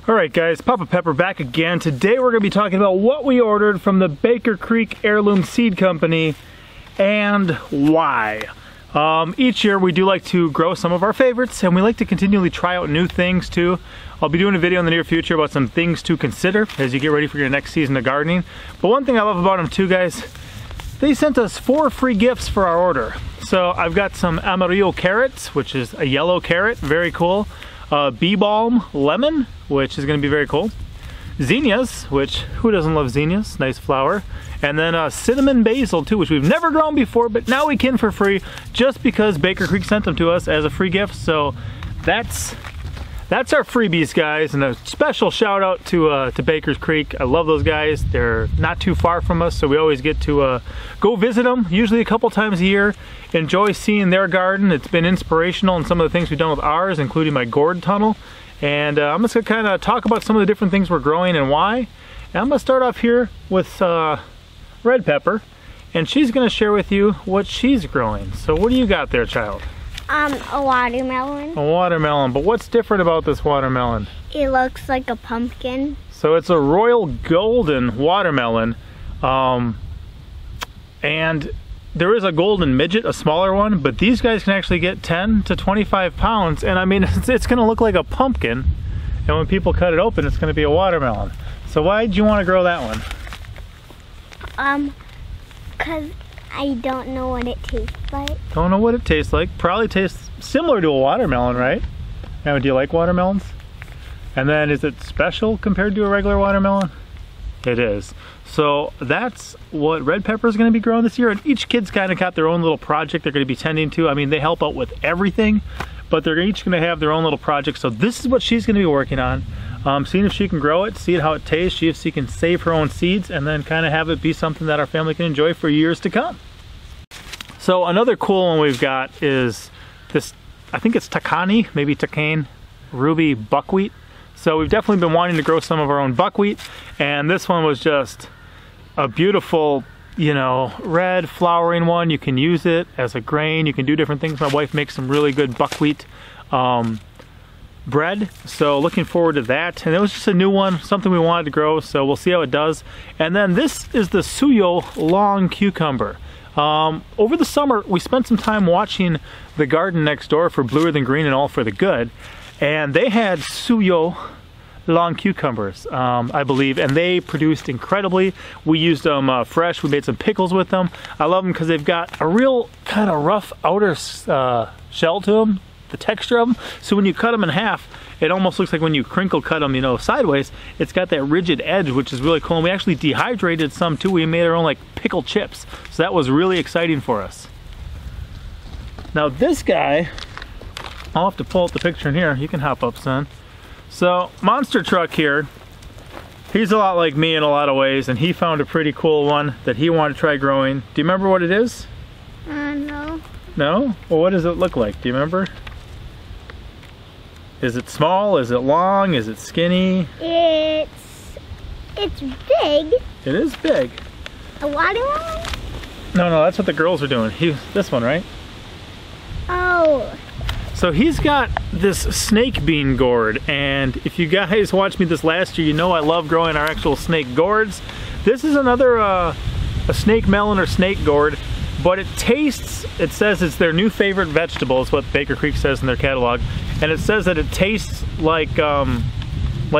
Alright guys, Pepe-pepper back again. Today we're going to be talking about what we ordered from the Baker Creek Heirloom Seed Company and why. Each year we do like to grow some of our favorites and we like to continually try out new things too. I'll be doing a video in the near future about some things to consider as you get ready for your next season of gardening. But one thing I love about them too guys, they sent us 4 free gifts for our order. So I've got some amarillo carrots, which is a yellow carrot, very cool. Bee balm lemon, which is going to be very cool. Zinnias, which who doesn't love zinnias? Nice flower. And then cinnamon basil too, which we've never grown before, but now we can for free just because Baker Creek sent them to us as a free gift. So that's our freebies, guys, and a special shout out to Baker Creek. I love those guys. They're not too far from us, so we always get to go visit them, usually a couple times a year. Enjoy seeing their garden. It's been inspirational in some of the things we've done with ours, including my gourd tunnel. And I'm just gonna kind of talk about some of the different things we're growing and why. And I'm gonna start off here with red pepper, and she's gonna share with you what she's growing. So what do you got there, child? A watermelon. A watermelon, but what's different about this watermelon? It looks like a pumpkin. So it's a royal golden watermelon, and there is a golden midget, a smaller one, but these guys can actually get 10 to 25 pounds, and I mean, it's gonna look like a pumpkin, and when people cut it open, it's gonna be a watermelon. So why did you want to grow that one? Cause I don't know what it tastes like. Don't know what it tastes like. Probably tastes similar to a watermelon, right? Now, do you like watermelons? And then, is it special compared to a regular watermelon? It is. So that's what red pepper is going to be growing this year, and each kid's kind of got their own little project they're going to be tending to. I mean, they help out with everything, but they're each going to have their own little project. So this is what she's going to be working on. Seeing if she can grow it, see how it tastes, see if she can save her own seeds, and then kind of have it be something that our family can enjoy for years to come. So another cool one we've got is this, I think it's Takani, maybe Takane, ruby buckwheat. So we've definitely been wanting to grow some of our own buckwheat, and this one was just a beautiful, you know, red flowering one. You can use it as a grain, you can do different things. My wife makes some really good buckwheat bread, so looking forward to that. And it was just a new one, something we wanted to grow, so we'll see how it does. And then this is the suyo long cucumber. Over the summer we spent some time watching the garden next door for Bluer Than Green and All for the Good, and they had suyo long cucumbers, I believe, and they produced incredibly. We used them fresh. We made some pickles with them. I love them because they've got a real kind of rough outer shell to them, the texture of them. So when you cut them in half, it almost looks like when you crinkle cut them, you know, sideways, it's got that rigid edge, which is really cool. And we actually dehydrated some too. We made our own like pickle chips. So that was really exciting for us. Now this guy, I'll have to pull up the picture in here. You can hop up, son. So monster truck here, he's a lot like me in a lot of ways, and he found a pretty cool one that he wanted to try growing. Do you remember what it is? No. No? Well, what does it look like? Do you remember? Is it small? Is it long? Is it skinny? It's big. It is big. A watermelon? No, that's what the girls are doing. This one, right? Oh. So he's got this snake bean gourd, and if you guys watched me this last year, you know I love growing our actual snake gourds. This is another a snake melon or snake gourd, but it tastes, it says it's their new favorite vegetable, is what Baker Creek says in their catalog, and it says that it tastes like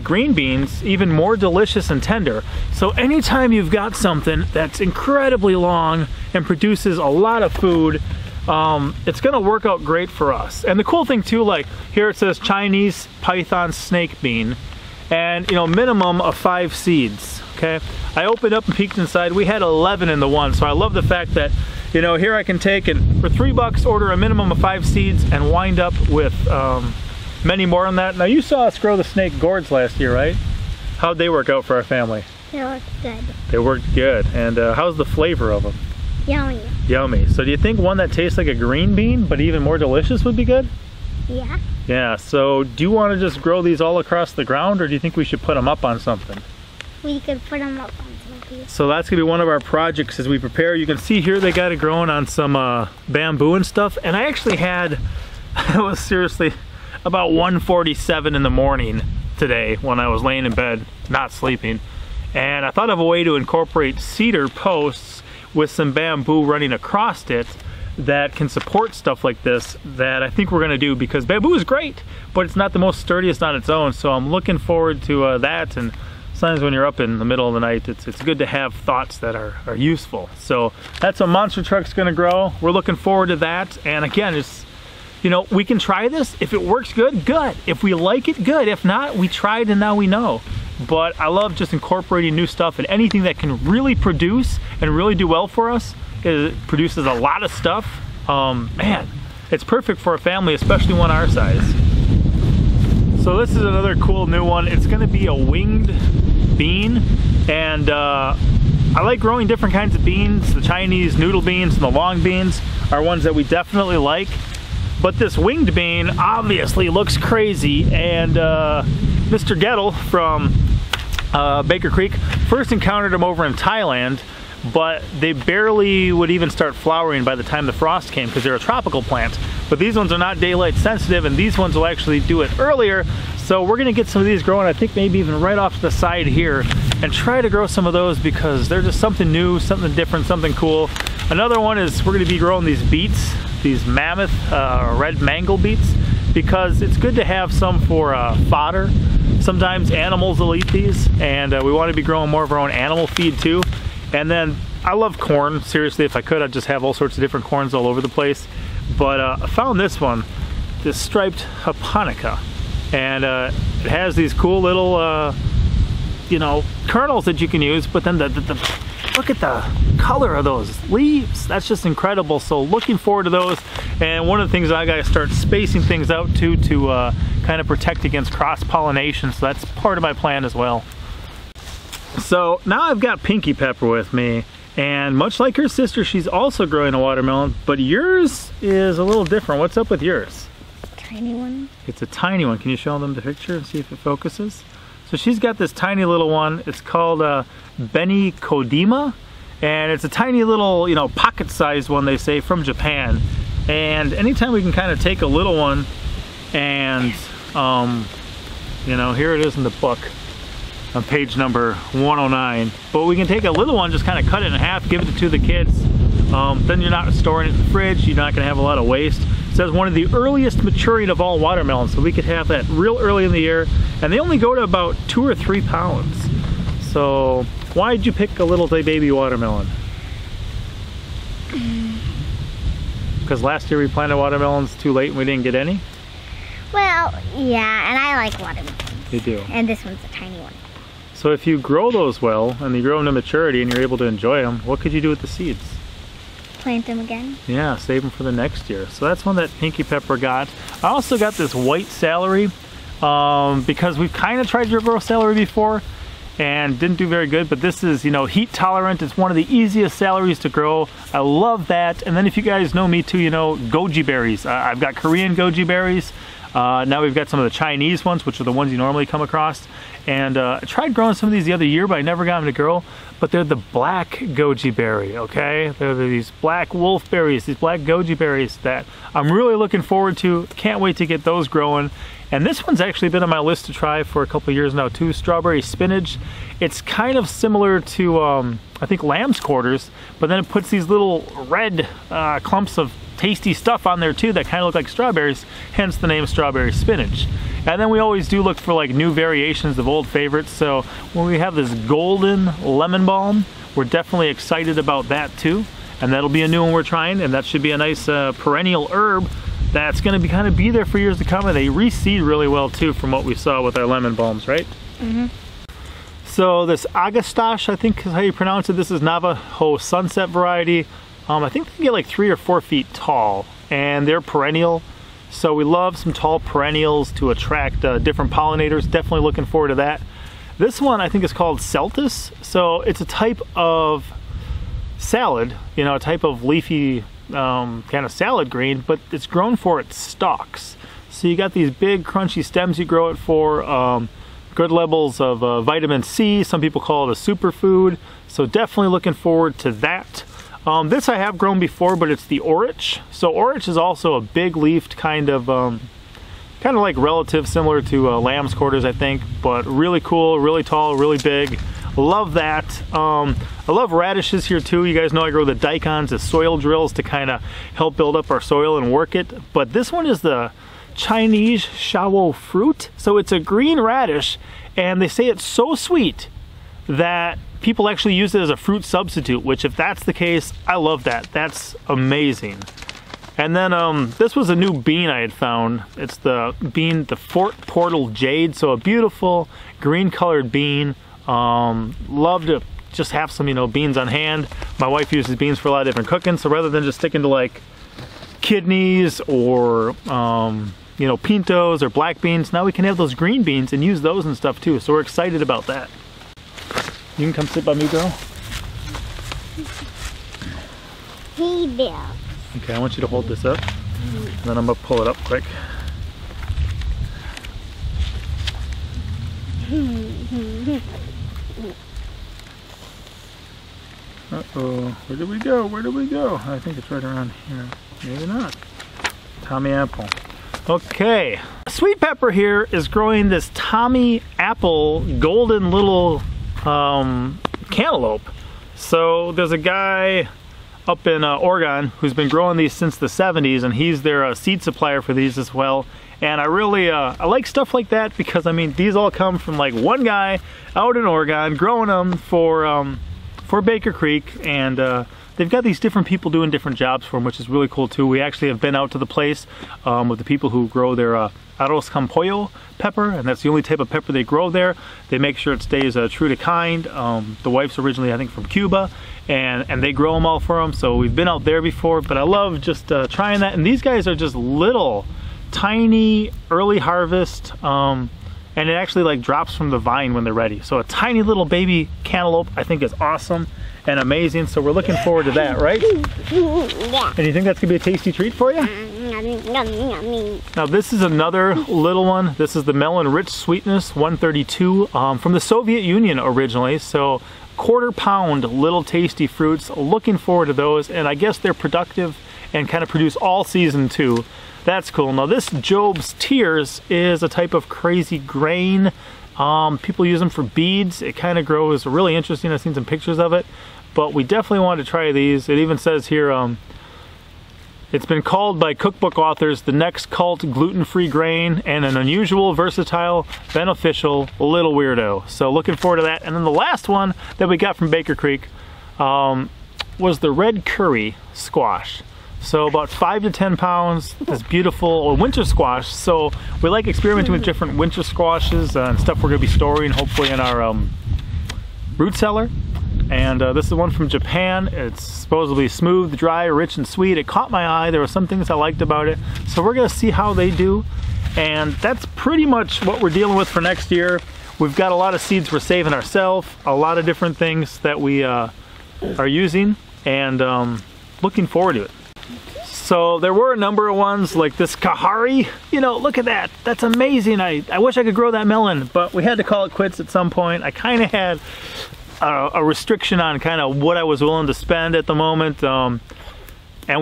green beans, even more delicious and tender. So anytime you've got something that's incredibly long and produces a lot of food, it's gonna work out great for us. And the cool thing too, like here it says Chinese python snake bean, and you know, minimum of 5 seeds. Okay, I opened up and peeked inside. We had 11 in the one, so I love the fact that, you know, here I can take it for $3, order a minimum of 5 seeds, and wind up with many more on that. Now you saw us grow the snake gourds last year, right? How'd they work out for our family? They look good. They worked good. And how's the flavor of them? Yummy. Yummy. So do you think one that tastes like a green bean but even more delicious would be good? Yeah. Yeah, so do you want to just grow these all across the ground, or do you think we should put them up on something? We could put them up on something. So that's gonna be one of our projects as we prepare. You can see here they got it growing on some bamboo and stuff, and I actually had, it was seriously about 1:47 in the morning, today when I was laying in bed, not sleeping. And I thought of a way to incorporate cedar posts with some bamboo running across it that can support stuff like this, that I think we're gonna do, because bamboo is great, but it's not the most sturdiest on its own. So I'm looking forward to that. And sometimes when you're up in the middle of the night, it's good to have thoughts that are useful. So that's what Monster Truck's gonna grow. We're looking forward to that. And again, it's, you know, we can try this. If it works good, good. If we like it, good. If not, we tried and now we know. But I love just incorporating new stuff, and anything that can really produce and really do well for us. It produces a lot of stuff. Man, it's perfect for a family, especially one our size. So this is another cool new one. It's gonna be a winged bean, and I like growing different kinds of beans. The Chinese noodle beans and the long beans are ones that we definitely like. But this winged bean obviously looks crazy, and Mr. Gettle from Baker Creek first encountered them over in Thailand, but they barely would even start flowering by the time the frost came because they're a tropical plant. But these ones are not daylight sensitive, and these ones will actually do it earlier. So we're gonna get some of these growing, I think maybe even right off to the side here, and try to grow some of those because they're just something new, something different, something cool. Another one is we're gonna be growing these beets, these mammoth red mango beets, because it's good to have some for fodder. Sometimes animals will eat these, and we want to be growing more of our own animal feed too. And then I love corn. Seriously, if I could, I'd just have all sorts of different corns all over the place. But I found this one, this striped japonica, and it has these cool little, you know, kernels that you can use. But then look at the color of those leaves. That's just incredible. So looking forward to those. And one of the things I gotta start spacing things out too, to kind of protect against cross-pollination. So that's part of my plan as well. So now I've got Pinkie Pepper with me, and much like her sister, she's also growing a watermelon, but yours is a little different. What's up with yours? Tiny one. It's a tiny one. Can you show them the picture and see if it focuses? So she's got this tiny little one. It's called Beni Kodima, and it's a tiny little, you know, pocket-sized one, they say, from Japan. And anytime we can kind of take a little one and, you know, here it is in the book on page number 109. But we can take a little one, just kind of cut it in half, give it to the kids. Then you're not storing it in the fridge. You're not going to have a lot of waste. It says one of the earliest maturing of all watermelons, so we could have that real early in the year. And they only go to about 2 or 3 pounds. So why did you pick a little baby watermelon? Because last year we planted watermelons too late and we didn't get any? Well, yeah, and I like watermelons. You do. And this one's a tiny one. So if you grow those well and you grow them to maturity and you're able to enjoy them, what could you do with the seeds? Plant them again. Yeah, save them for the next year. So that's one that Pinkie Pepper got. I also got this white celery because we've kind of tried to grow celery before and didn't do very good, but this is, you know, heat tolerant. It's one of the easiest celeries to grow. I love that. And then if you guys know me too, you know, goji berries. I've got Korean goji berries. Now we've got some of the Chinese ones, which are the ones you normally come across. And I tried growing some of these the other year, but I never got them to grow. But they're the black goji berry, okay? They're these black wolf berries, these black goji berries that I'm really looking forward to. Can't wait to get those growing. And this one's actually been on my list to try for a couple of years now too, strawberry spinach. It's kind of similar to, I think, lamb's quarters, but then it puts these little red clumps of tasty stuff on there too that kind of look like strawberries, hence the name strawberry spinach. And then we always do look for like new variations of old favorites. So when we have this golden lemon balm, we're definitely excited about that too. And that'll be a new one we're trying, and that should be a nice perennial herb that's going to be kind of be there for years to come. And they reseed really well too from what we saw with our lemon balms, right? Mm-hmm. So this agastache, I think is how you pronounce it. This is Navajo Sunset variety. I think they can get like 3 or 4 feet tall, and they're perennial. So we love some tall perennials to attract different pollinators. Definitely looking forward to that. This one I think is called Celtis. So it's a type of salad, you know, a type of leafy kind of salad green, but it's grown for its stalks. So you got these big crunchy stems you grow it for. Good levels of vitamin C. Some people call it a superfood. So definitely looking forward to that. This I have grown before, but it's the orich. So orich is also a big leafed kind of kind of like relative similar to lamb's quarters, I think, but really cool, really tall, really big. Love that. I love radishes here too. You guys know I grow the daikons as soil drills to kind of help build up our soil and work it. But this one is the Chinese Shawo fruit. So it's a green radish, and they say it's so sweet that people actually use it as a fruit substitute, which if that's the case, I love that. That's amazing. And then this was a new bean I had found. It's the bean, the Fort Portal Jade. So a beautiful green colored bean. Love to just have some, you know, beans on hand. My wife uses beans for a lot of different cooking. So rather than just sticking to like kidneys or, you know, pintos or black beans, now we can have those green beans and use those and stuff too. So we're excited about that. You can come sit by me, girl. Hey there. Okay, I want you to hold this up, and then I'm gonna pull it up quick. Uh-oh, where did we go? Where did we go? I think it's right around here. Maybe not. Tommy apple. Okay, Sweet Pepper here is growing this Tommy apple golden little cantaloupe. So there's a guy up in Oregon who's been growing these since the 70s, and he's their seed supplier for these as well. And I really I like stuff like that because I mean these all come from like one guy out in Oregon growing them for Baker Creek, and they've got these different people doing different jobs for them, which is really cool too. We actually have been out to the place with the people who grow their arroz con pollo pepper, and that's the only type of pepper they grow there. They make sure it stays true to kind. The wife's originally, I think, from Cuba, and they grow them all for them. So we've been out there before, but I love just trying that. And these guys are just little, tiny, early harvest, and it actually like drops from the vine when they're ready. So a tiny little baby cantaloupe, I think, is awesome and amazing. So we're looking forward to that, right? Yeah. And you think that's gonna be a tasty treat for you? Now this is another little one. This is the Melon Rich Sweetness 132 from the Soviet Union originally. So quarter-pound little tasty fruits. Looking forward to those, and I guess they're productive and kind of produce all season too. That's cool. Now this Job's Tears is a type of crazy grain. People use them for beads. It kind of grows really interesting. I've seen some pictures of it, but we definitely want to try these. It even says here, it's been called by cookbook authors the next cult gluten-free grain and an unusual, versatile, beneficial little weirdo. So looking forward to that. And then the last one that we got from Baker Creek was the red curry squash. So about 5 to 10 pounds, this beautiful winter squash. So we like experimenting with different winter squashes and stuff we're gonna be storing hopefully in our root cellar. And this is one from Japan. It's supposedly smooth, dry, rich, and sweet. It caught my eye. There were some things I liked about it. So we're gonna see how they do. And that's pretty much what we're dealing with for next year. We've got a lot of seeds we're saving ourselves, a lot of different things that we are using, and looking forward to it. So there were a number of ones like this Kahari. You know, look at that. That's amazing. I wish I could grow that melon, but we had to call it quits at some point. I kind of had a restriction on kind of what I was willing to spend at the moment, and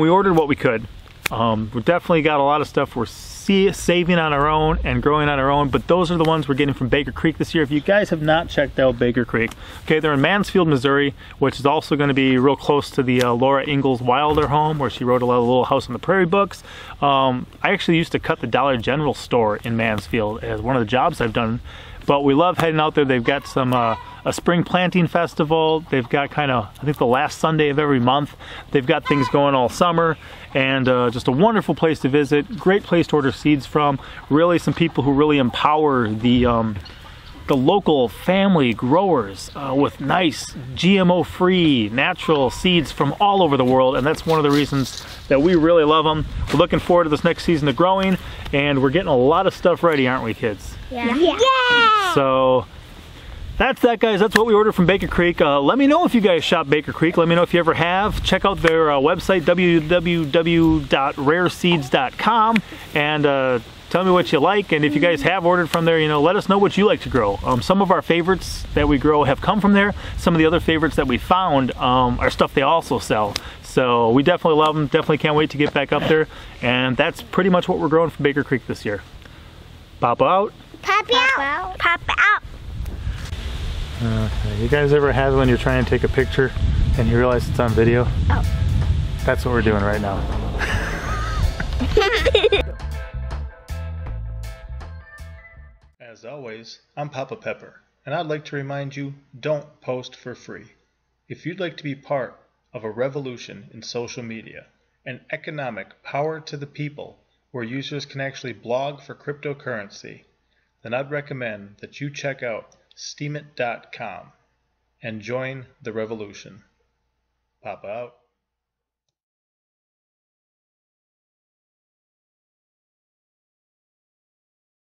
we ordered what we could. We definitely got a lot of stuff we're saving on our own and growing on our own, but those are the ones we're getting from Baker Creek this year. If you guys have not checked out Baker Creek, okay, they're in Mansfield, Missouri, which is also going to be real close to the Laura Ingalls Wilder home, where she wrote a lot of Little House on the Prairie books. I actually used to cut the Dollar General store in Mansfield as one of the jobs I've done, but we love heading out there. They've got some a spring planting festival. They've got kind of, I think, the last Sunday of every month. They've got things going all summer, and just a wonderful place to visit. Great place to order seeds from. Really some people who really empower the local family growers with nice GMO-free natural seeds from all over the world, and that's one of the reasons that we really love them. We're looking forward to this next season of growing, and we're getting a lot of stuff ready, aren't we, kids? Yeah. Yeah. So that's that, guys. That's what we ordered from Baker Creek. Let me know if you guys shop Baker Creek. Let me know if you ever have. Check out their website, www.rareseeds.com, and tell me what you like. And if you guys have ordered from there, you know, let us know what you like to grow. Some of our favorites that we grow have come from there. Some of the other favorites that we found are stuff they also sell. So we definitely love them. Definitely can't wait to get back up there. And that's pretty much what we're growing from Baker Creek this year. Pop out. Pop out. Pop out. You guys ever had when you're trying to take a picture and you realize it's on video? Oh. That's what we're doing right now. As always, I'm Pepe-Pepper, and I'd like to remind you, don't post for free. If you'd like to be part of a revolution in social media, an economic power to the people where users can actually blog for cryptocurrency, then I'd recommend that you check out steemit.com and join the revolution. Papa out.